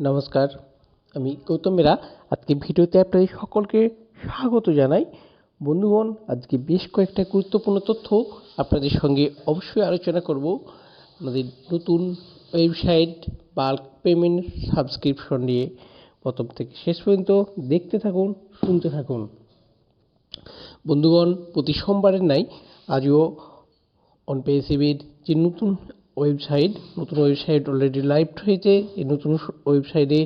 নমস্কার, আমি গৌতম মেরা। আজকে ভিডিওতে আপনাদের সকলকে স্বাগত জানাই। বন্ধুগণ, আজকে বেশ কয়েকটা গুরুত্বপূর্ণ তথ্য আপনাদের সঙ্গে অবশ্যই আলোচনা করব। আমাদের নতুন ওয়েবসাইট বাল্ক পেমেন্ট সাবস্ক্রিপশন নিয়ে প্রথম থেকে শেষ পর্যন্ত দেখতে থাকুন, শুনতে থাকুন। বন্ধুগণ, প্রতি সোমবারের নাই আজও অনপেসিবির যে নতুন ওয়েবসাইট অলরেডি লাইভ হয়েছে। এই নতুন ওয়েবসাইটে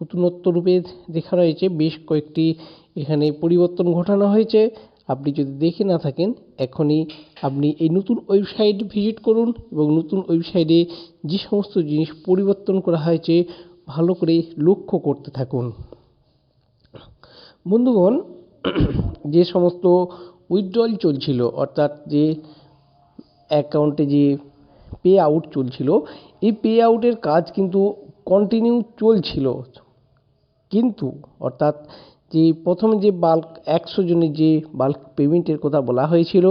নতুনত্ব রূপে দেখা রয়েছে, বেশ কয়েকটি এখানে পরিবর্তন ঘটানো হয়েছে। আপনি যদি দেখে না থাকেন, এখনই আপনি এই নতুন ওয়েবসাইট ভিজিট করুন এবং নতুন ওয়েবসাইটে যে সমস্ত জিনিস পরিবর্তন করা হয়েছে ভালো করে লক্ষ্য করতে থাকুন। বন্ধুগণ, যে সমস্ত উইথড্রল চলছিল, অর্থাৎ যে অ্যাকাউন্টে যে পে আউট চলছিল, এই পে আউটের কাজ কিন্তু কন্টিনিউ চলছিল। কিন্তু অর্থাৎ যে প্রথমে যে বাল্ক 100 জনের যে বাল্ক পেমেন্টের কথা বলা হয়েছিল,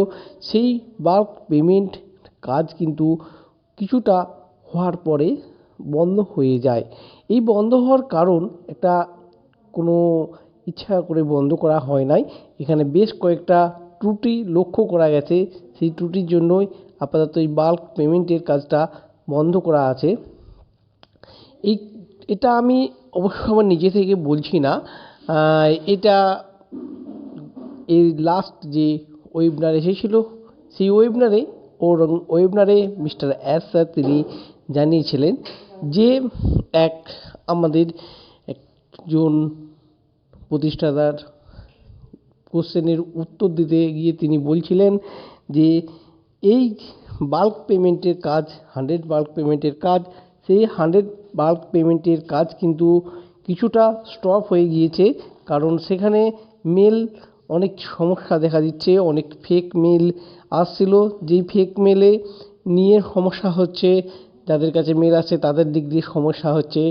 সেই বাল্ক পেমেন্ট কাজ কিন্তু কিছুটা হওয়ার পরে বন্ধ হয়ে যায়। এই বন্ধ হওয়ার কারণ একটা কোনো ইচ্ছা করে বন্ধ করা হয় নাই। এখানে বেশ কয়েকটা ত্রুটি লক্ষ্য করা গেছে। সেই ত্রুটির জন্যই আপাতত এই বাল্ক পেমেন্টের কাজটা বন্ধ করা আছে। এটা আমি অবশ্য আমার নিজে থেকে বলছি না, এটা এই লাস্ট যে ওয়েবিনার এসেছিল, সেই ওয়েবিনারে মিস্টার এস স্যার তিনি জানিয়েছিলেন যে আমাদের একজন প্রতিষ্ঠাতার কোশ্চেনের উত্তর দিতে গিয়ে তিনি বলছিলেন যে এই বাল্ক পেমেন্টের কাজ 100 বাল্ক পেমেন্টের কাজ, সেই 100 বাল্ক পেমেন্টের কাজ কিন্তু কিছুটা স্টপ হয়ে গিয়েছে। কারণ সেখানে মেল অনেক সমস্যা দেখা দিচ্ছে, অনেক ফেক মেল আসছিল। যেই ফেক মেলে নিয়ে সমস্যা হচ্ছে, যাদের কাছে মেল আসছে তাদের দিক দিয়ে সমস্যা হচ্ছে।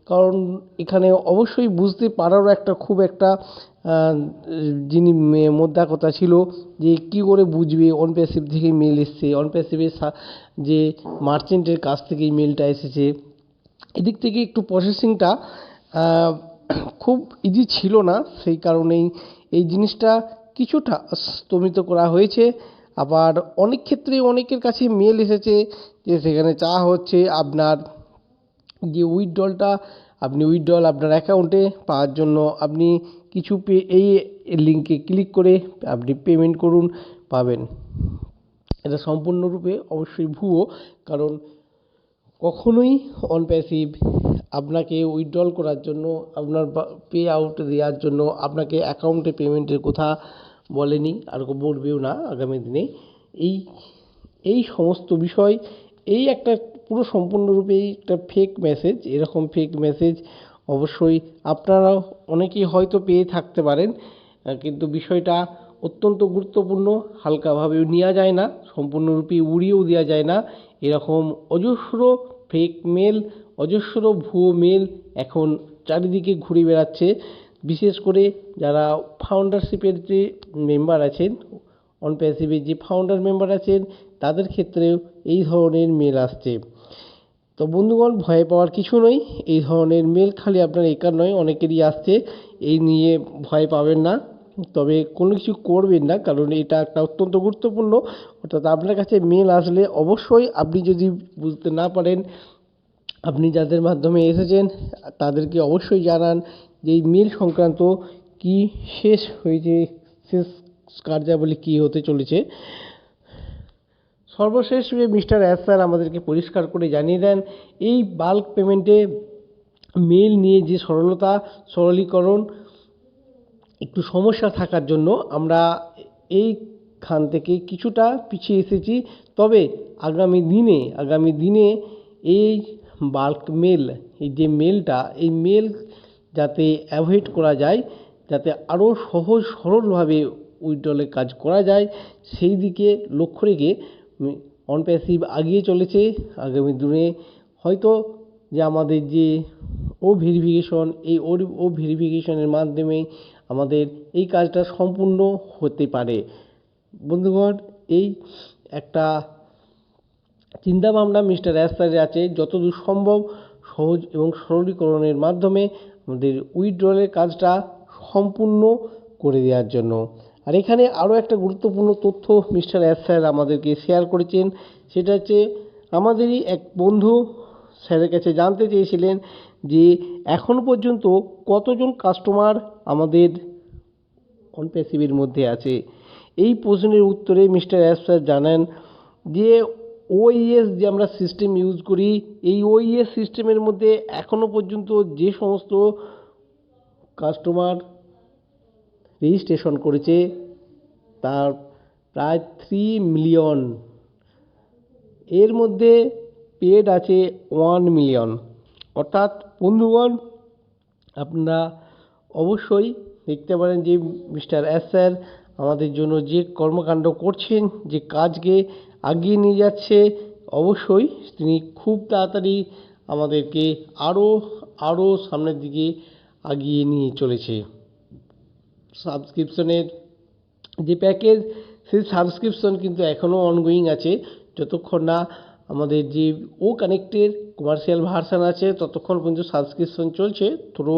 কারণ এখানে অবশ্যই বুঝতে পারারও খুব একটা যিনি মোদ্দা কথা ছিল যে কী করে বুঝবে অনপ্যাসিভ থেকে মেল এসছে, অনপ্যাসিভের যে মার্চেন্টের কাছ থেকেই মেলটা এসেছে। এদিক থেকে একটু প্রসেসিংটা খুব ইজি ছিল না, সেই কারণেই এই জিনিসটা কিছুটা স্থগিত করা হয়েছে। আবার অনেক ক্ষেত্রে অনেকের কাছে মেল এসেছে যে সেখানে চাওয়া হচ্ছে আপনার যে উইথড্রল আপনার অ্যাকাউন্টে পাওয়ার জন্য আপনি কিছু এই লিঙ্কে ক্লিক করে আপনি পেমেন্ট করুন, পাবেন। এটা সম্পূর্ণরূপে অবশ্যই ভুয়ো। কারণ কখনোই অনপ্যাসিভ আপনাকে উইথড্রল করার জন্য, আপনার পে আউট দেওয়ার জন্য আপনাকে অ্যাকাউন্টে পেমেন্টের কথা বলেনি, আর বলবেও না আগামী দিনে। এই সমস্ত বিষয়, এই একটা পুরো সম্পূর্ণরূপেই একটা ফেক মেসেজ। এরকম ফেক মেসেজ অবশ্যই আপনারাও অনেকেই হয়তো পেয়ে থাকতে পারেন, কিন্তু বিষয়টা অত্যন্ত গুরুত্বপূর্ণ, হালকাভাবেও নেওয়া যায় না, সম্পূর্ণরূপে উড়িয়েও দেওয়া যায় না। এরকম অজস্র ফেক মেল, অজস্র ভুয়ো মেল এখন চারিদিকে ঘুরে বেড়াচ্ছে। বিশেষ করে যারা ফাউন্ডারশিপের যে মেম্বার আছেন, অনপ্যাসিভের যে ফাউন্ডার মেম্বার আছেন, তাদের ক্ষেত্রেও এই ধরনের মেল আসছে। তো বন্ধুগণ, ভয় পাওয়ার কিছু নেই। এই ধরনের মেল খালি আপনার একার নয়, অনেকেরই আসছে। এই নিয়ে ভয় পাবেন না, তবে কোনো কিছু করবেন না, কারণ এটা একটা অত্যন্ত গুরুত্বপূর্ণ। অর্থাৎ আপনার কাছে মেল আসলে অবশ্যই আপনি যদি বুঝতে না পারেন, আপনি যাদের মাধ্যমে এসেছেন তাদেরকে অবশ্যই জানান যে এই মেল সংক্রান্ত কি শেষ হয়েছে, শেষ কার্যাবলী কী হতে চলেছে। সর্বশেষ মিস্টার এস স্যার আমাদেরকে পরিষ্কার করে জানিয়ে দেন এই বাল্ক পেমেন্টে মেল নিয়ে যে সরলীকরণ একটু সমস্যা থাকার জন্য আমরা এইখান থেকে কিছুটা পিছিয়ে এসেছি। তবে আগামী দিনে এই বাল্ক মেল, এই যে মেলটা, এই মেল যাতে অ্যাভয়েড করা যায়, যাতে আরও সহজ সরলভাবে উইথড্রলের কাজ করা যায়, সেই দিকে লক্ষ্য রেখে অনপ্যাসিভ এগিয়ে চলেছে। আগামী দিনে হয়তো যে আমাদের যে ভেরিফিকেশন, এই ভেরিফিকেশনের মাধ্যমে আমাদের এই কাজটা সম্পূর্ণ হতে পারে। বন্ধুগণ, এই একটা চিন্তাভাবনা মিস্টার এস স্যারের আছে। যতদূর সম্ভব সহজ এবং সরলীকরণের মাধ্যমে আমাদের উইথড্রলের কাজটা সম্পূর্ণ করে দেওয়ার জন্য। আর এখানে আরও একটা গুরুত্বপূর্ণ তথ্য মিস্টার এস স্যার আমাদেরকে শেয়ার করেছেন, সেটা হচ্ছে আমাদেরই এক বন্ধু স্যারের কাছে জানতে চেয়েছিলেন যে এখনও পর্যন্ত কতজন কাস্টমার আমাদের অন প্যাসিভের মধ্যে আছে। এই প্রশ্নের উত্তরে মিস্টার এস স্যার জানান যে ওইএস যে আমরা সিস্টেম ইউজ করি, এই ওইএস সিস্টেমের মধ্যে এখনও পর্যন্ত যে সমস্ত কাস্টমার রেজিস্ট্রেশন করেছে তার প্রায় 3 মিলিয়ন, এর মধ্যে পেড আছে 1 মিলিয়ন। অর্থাৎ বন্ধুগণ, আপনারা অবশ্যই দেখতে পারেন যে মিস্টার এস স্যার আমাদের জন্য যে কর্মকাণ্ড করছেন, যে কাজকে এগিয়ে নিয়ে যাচ্ছে, অবশ্যই তিনি খুব তাড়াতাড়ি আমাদেরকে আরও সামনের দিকে এগিয়ে নিয়ে চলেছে। সাবস্ক্রিপশনের যে প্যাকেজ, সেই সাবস্ক্রিপশন কিন্তু এখনও অনগোয়িং আছে। যতক্ষণ না আমাদের যে ও কানেক্টের কমার্শিয়াল ভার্সান আছে ততক্ষণ পর্যন্ত সাবস্ক্রিপশন চলছে থ্রু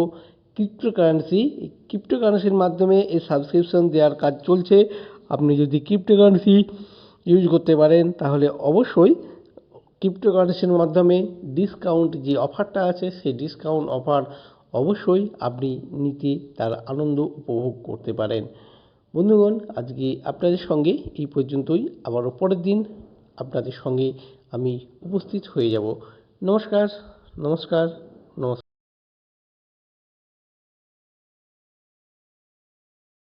ক্রিপ্টোকারেন্সি। এই ক্রিপ্টোকারেন্সির মাধ্যমে এই সাবস্ক্রিপশন দেওয়ার কাজ চলছে। আপনি যদি ক্রিপ্টোকারেন্সি ইউজ করতে পারেন তাহলে অবশ্যই ক্রিপ্টোকারেন্সির মাধ্যমে ডিসকাউন্ট যে অফারটা আছে সেই ডিসকাউন্ট অফার অবশ্যই আপনি নিতে তার আনন্দ উপভোগ করতে পারেন। বন্ধুগণ, আজকে আপনাদের সঙ্গে এই পর্যন্তই। আবারও পরের দিন আপনাদের সঙ্গে আমি উপস্থিত হয়ে যাব। নমস্কার, নমস্কার, নমস্কার।